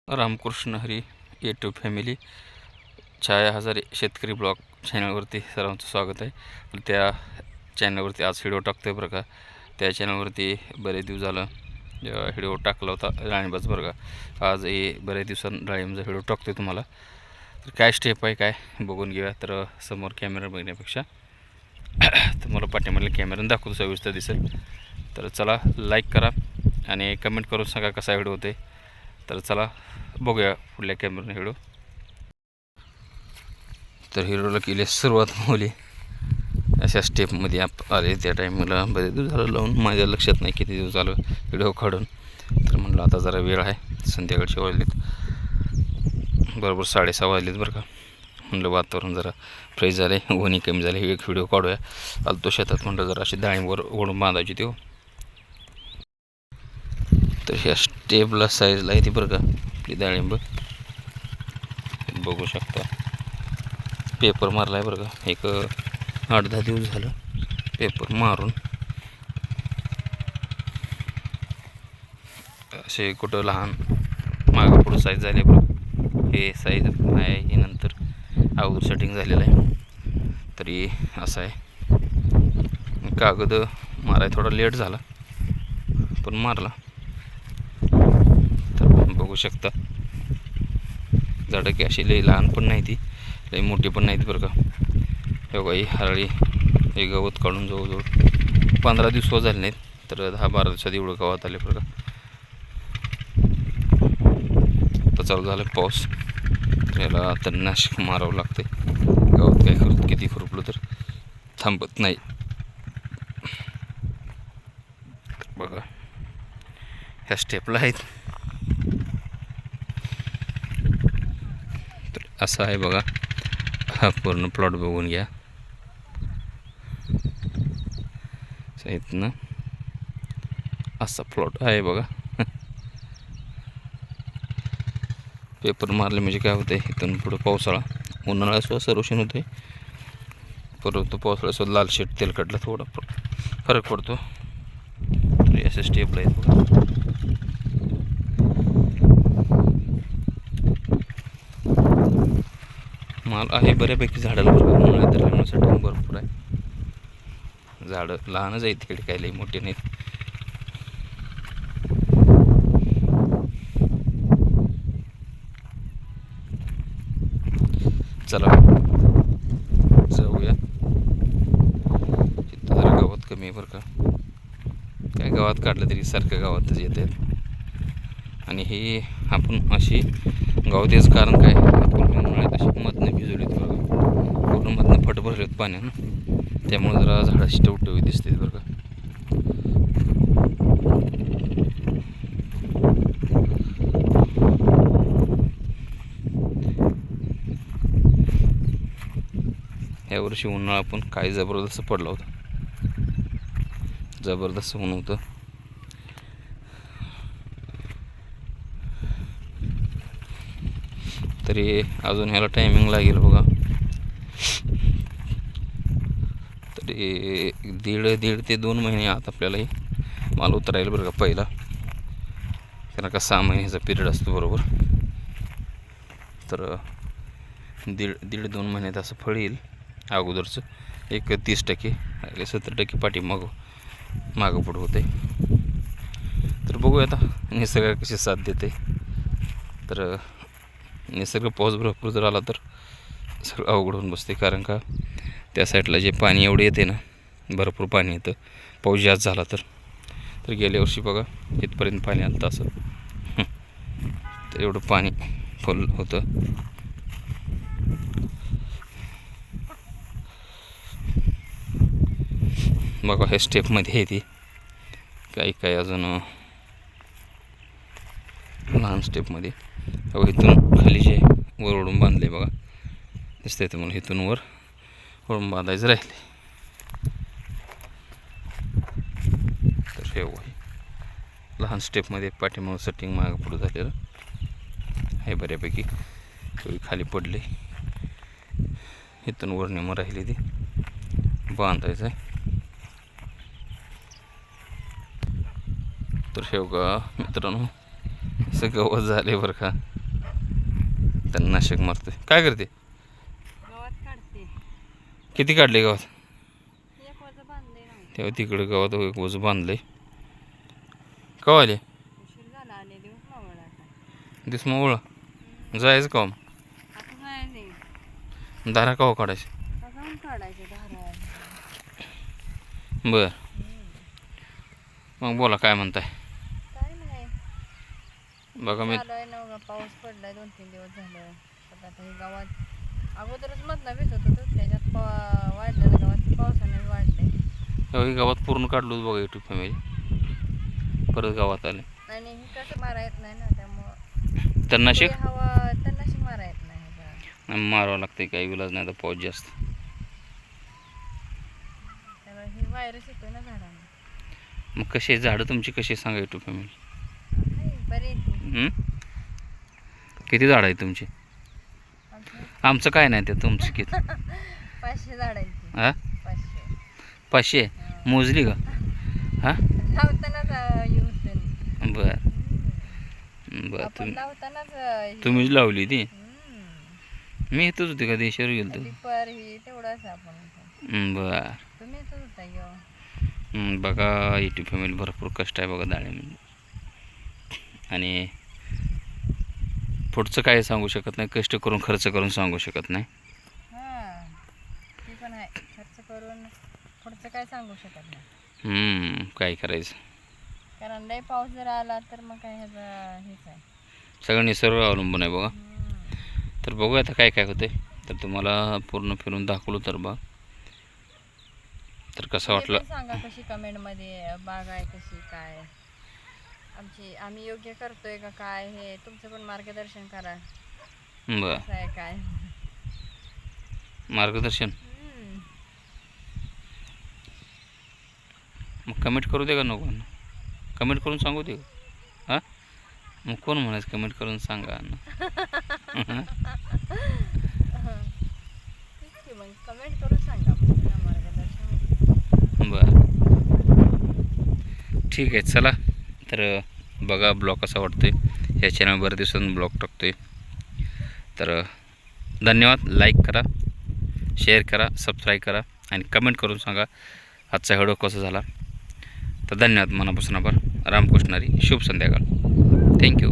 Ramakrishna Hari YouTube family छाया हजारे शेतकरी blog चॅनलवरती सर्वांचं स्वागत आहे. त्या चॅनलवरती आज व्हिडिओ टाकतो आहे बरं का. त्या चॅनलवरती बरेच दिवस झालं व्हिडिओ टाकला होता डाळिंबाच बरं का. आज हे बरेच दिवसांनी डाळिंबाचा व्हिडिओ टाकतो आहे तुम्हाला. तर काय स्टेप आहे काय बघून घेऊया. तर समोर कॅमेरा बघण्यापेक्षा तुम्हाला पाठीमागल्या कॅमेऱ्याने दाखवतो सविस्तर दिसेल. तर चला लाईक करा आणि कमेंट करून सांगा कसा व्हिडिओ होते. तर चला बघूया पुढल्या कॅमेऱ्याने व्हिडिओ. तर हिरोला केली सुरुवात मुली अशा स्टेपमध्ये आले. त्या टाईमला बरेच दिवस झालं लावून माझ्या लक्षात नाही किती दिवस झालं व्हिडिओ काढून. तर म्हणलं आता जरा वेळ आहे, संध्याकाळचे वाजलेत बरोबर 6:30 वाजलेत बरं का. म्हणलं वातावरण जरा फ्रेश झालं आहे, ऊनी कमी झाले, एक व्हिडिओ काढूया. आलतो शेतात म्हणलं जरा अशी डाळिंबवर ओढून बांधायची तेव्हा. तर ह्या स्टेपला साईजला आहे ती बरं का आपली डाळिंब बघू शकता. पेपर मारला आहे बरं का. एक 8-10 दिवस झालं पेपर मारून. असे कुठं लहान मागं पुढं साईज झाले बरं. हे साईज आहे हे नंतर अगोदर सेटिंग झालेलं आहे. तरी असं आहे. कागद माराय थोडा लेट झाला पण मारला. तर बघू शकता झाडं की अशी लई लहान पण नाही ती लई मोठी पण नाही ती बरं का. हे बघा ही हरळी हे गवत काढून जवळजवळ 15 दिवस झाले नाहीत तर 10-12 दिवसात एवढं गवत आले बरं का. आता चालू झालं पाऊस, याला तणनाशक मारावं लागते. गवत काय किती खुरपलं तर थांबत नाही. बघा ह्या स्टेपला आहेत. तर असं आहे बघा. हा पूर्ण प्लॉट बघून घ्या. इथनं असा प्लॉट आहे बघा. पेपर मारले म्हणजे काय होतं इथून पुढं पावसाळा उन्हाळ्यासुद्धा संरक्षण होते. परंतु पावसाळ्यासुद्धा लाल शेट तेलकटला थोडा फरक पडतो. तर असे स्टेपला आहेत बघा. माल आहे बऱ्यापैकी झाडाला बरं का. उन्हाळ्यात लिंबूसाठी भरपूर आहे. झाडं लहानच आहेत तिकडे काही लई मोठे नाहीत. चला जाऊया. तिथं जरा गावात कमी आहे बरं का. काय गावात काढलं तरी सारखं गावातच येत आहेत. आणि हे आपण अशी गावातच कारण काय आपण उन्हाळ्यात अशी मधनं भिजवलीत बघा. पूर्ण मधनं फट भरलेत पाण्यानं, त्यामुळे जरा झाडाची टवटवी दिसते बरं का. यावर्षी उन्हाळा पण काय जबरदस्त पडला होता. जबरदस्त ऊन होतं. तरी अजून ह्याला टायमिंग लागेल बघा. तरी दीड ते 2 महिने आत आपल्याला हे माल उतरायला बरं का. पहिला त्यांना का 6 महिन्याचा पिरियड असतो बरोबर. तर दीड 2 महिन्यात असं फळ येईल. अगोदरचं एक 30% 70% मागं पुढं होते. तर बघूया आता निसर्ग कशी साथ देते. तर निसर्ग पाऊस भरपूर जर आला तर सगळं अवघड होऊन बसते. कारण का त्या साईडला जे पाणी एवढे येते ना, भरपूर पाणी येतं पाऊस जास्त झाला तर. तर गेल्या वर्षी बघा इथपर्यंत पाणी आलं असं. तर एवढं पाणी फुल होतं. बघा हे स्टेपमध्ये आहे ती काही अजून लहान स्टेपमध्ये. बघा इथून खाली जे वर ओढून बांधले बघा दिसतंय तुम्हाला. इथून वर ओढून बांधायचं राहिले. तर हे लहान स्टेपमध्ये पाठीमागं सेटिंग मागं पुढं झालेलं हे बऱ्यापैकी खाली पडले. इथून वर नेमं राहिली ती बांधायचं आहे. तर हे बघा मित्रांनो असं गवत झाले बरं का. तणनाशक मारतोय. काय करते? गवत काढते. किती काढले गावात? एक वजं बांधले ना. तेव्हा तिकडे गावात एक ओझं बांधलंय. कवा आले? उशीर झाला आले दिवस मावळ आता. दिस मोवळं जायचं का आता जायचे. दारा कवा काढायचे? आता जाऊन काढायचे धारा. बर मग बोला काय म्हणताय? काय नाही. बघा मी चालू आहे ना बघा, पाऊस पडलाय 2-3 दिवस झालं. आता हे गावात अगोदरच मधला भिजत होतो, त्याच्यात वाढलेलं गावात पावसाने वाढले. हे गावात पूर्ण काढलोच बघा यूट्यूब फॅमिली. परत गावात आले. आणि हे कसं मारा येत नाही ना, त्यामुळं तणनाशक हवा तणनाशक मारा येत नाही ह्याचा. मारावं लागते, काही विलाज नाही तर पाऊस जास्त. त्याला हे व्हायरस येतोय ना झाडांना. मग कसे झाडं तुमची कशी सांगा यूट्यूब फॅमिली? आहे, बरी येते. किती झाडं आहेत तुमची? आमचं काय नाही ते तुमचं किती? 500 झाडांची. हा 500. 500 मोजली का? हां लावतानाच हे होतं. बरं बरं. आपण लावतानाच तुम्हीच लावली ती? मी इथंच होते का देशावर गेलो टिपर ही तेवढंच आपण. बरं. तुम्ही येतच होता यो. बघा यूट्यूब फॅमिली भरपूर कष्ट आहे बघा डाळिंब. आणि पुढचं काय सांगू शकत नाही, कष्ट करून खर्च करून सांगू शकत नाही. हां ती पण आहे, खर्च करून पुढचं काय सांगू शकत नाही. काय करायचं, कारण लय पाऊस जर आला तर मग काय ह्याचं हेच आहे. सगळं निसर्ग अवलंबून आहे बघा. तर बघूया आता काय काय होते. तर तुम्हाला पूर्ण फिरून दाखवलं तर बघ, तर कसं वाटलं सांगा कशी कमेंटमध्ये. बाग आहे कशी काय, आम्ही योग्य करतोय का काय, हे तुमचं पण मार्गदर्शन करा. बरं कसं आहे काय मार्गदर्शन. मग कमेंट करू दे का नको? कमेंट करून सांगू दे का? हां मग कोण म्हणायचं कमेंट करून सांगा ना. मग कमेंट करून सांगा मार्गदर्शन. बरं ठीक आहे चला. तर बघा ब्लॉग कसा वाटतोय. या चॅनल बऱ्याच दिवसांनी ब्लॉग टाकतोय. तर धन्यवाद. लाईक करा, शेअर करा, सबस्क्राईब करा आणि कमेंट करून सांगा आजचा व्हिडिओ कसा झाला. तर धन्यवाद मनापासून आभार. रामकृष्ण हरी. शुभ संध्याकाळ. थँक्यू.